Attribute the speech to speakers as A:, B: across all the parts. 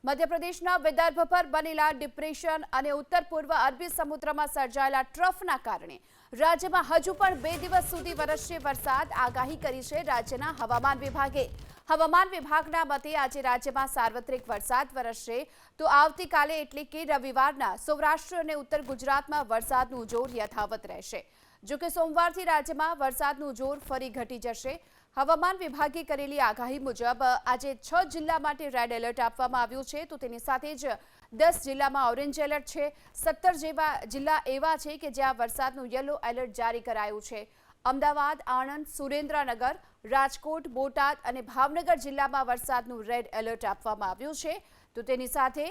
A: મધ્યપ્રદેશના વિદર્ભ પર બનેલા ડિપ્રેશન અને ઉત્તર પૂર્વ અરબી સમુદ્રમાં સર્જાયેલા ટ્રફના કારણે રાજ્યમાં હજુ પણ 2 દિવસ સુધી વરસશે વરસાદ આગાહી કરી છે રાજ્યના હવામાન વિભાગે। હવામાન વિભાગના મતે આજે રાજ્યમાં સાર્વત્રિક વરસાદ વરસશે તો આવતીકાલે એટલે કે રવિવારના સૌરાષ્ટ્ર અને ઉત્તર ગુજરાતમાં વરસાદનું જોર યથાવત રહેશે। જો કે સોમવારથી રાજ્યમાં વરસાદનું જોર ફરી ઘટી જશે। હવામાન વિભાગે કરેલી આગાહી મુજબ આજે 6 જિલ્લા માટે રેડ એલર્ટ આપવામાં આવ્યું છે તો તેની સાથે જ 10 જિલ્લામાં ઓરેન્જ એલર્ટ છે। 17 જેવા જિલ્લા એવા છે કે જ્યાં વરસાદનું યલો એલર્ટ જારી કરાયું છે। અમદાવાદ, આણંદ, સુરેન્દ્રનગર, રાજકોટ, બોટાદ અને ભાવનગર જિલ્લામાં વરસાદનું રેડ એલર્ટ આપવામાં આવ્યું છે તો તેની સાથે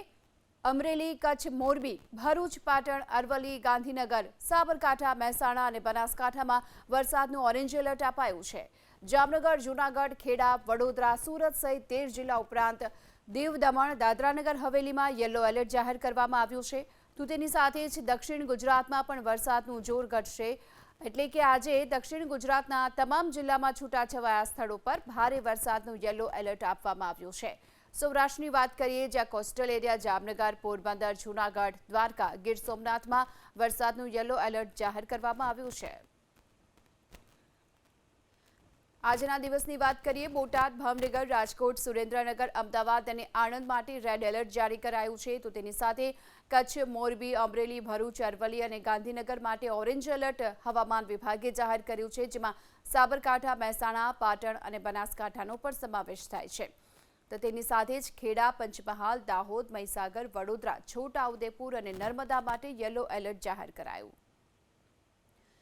A: અમરેલી, કચ્છ, મોરબી, ભરૂચ, પાટણ, અરવલ્લી, ગાંધીનગર, સાબરકાંઠા, મહેસાણા અને બનાસકાંઠામાં વરસાદનું ઓરેન્જ એલર્ટ અપાયું છે। જામનગર, જૂનાગઢ, ખેડા, વડોદરા, સુરત સહિત 13 જિલ્લા ઉપરાંત દીવ, દમણ, દાદરાનગર હવેલીમાં યલો એલર્ટ જાહેર કરવામાં આવ્યું છે તો તેની સાથે જ દક્ષિણ ગુજરાતમાં પણ વરસાદનું જોર ઘટશે એટલે કે આજે દક્ષિણ ગુજરાતના તમામ જિલ્લામાં છૂટાછવાયા સ્થળો પર ભારે વરસાદનું યલો એલર્ટ આપવામાં આવ્યું છે। સૌરાષ્ટ્રની વાત કરીએ જ્યાં કોસ્ટલ એરિયા જામનગર, પોરબંદર, જૂનાગઢ, દ્વારકા, ગીર સોમનાથમાં વરસાદનું યલો એલર્ટ જાહેર કરવામાં આવ્યું છે। આજના દિવસની વાત કરીએ બોટાદ, ભાવનગર, રાજકોટ, સુરેન્દ્રનગર, અમદાવાદ અને આણંદ માટે રેડ એલર્ટ જારી કરાયું છે તો તેની સાથે કચ્છ, મોરબી, અમરેલી, ભરૂચ, અરવલ્લી અને ગાંધીનગર માટે ઓરેન્જ એલર્ટ હવામાન વિભાગે જાહેર કર્યું છે જેમાં સાબરકાંઠા, મહેસાણા, પાટણ અને બનાસકાંઠાનો પણ સમાવેશ થાય છે તો તેની સાથે જ ખેડા, પંચમહાલ, દાહોદ, મહીસાગર, વડોદરા, છોટાઉદેપુર અને નર્મદા માટે યલો એલર્ટ જાહેર કરાયું।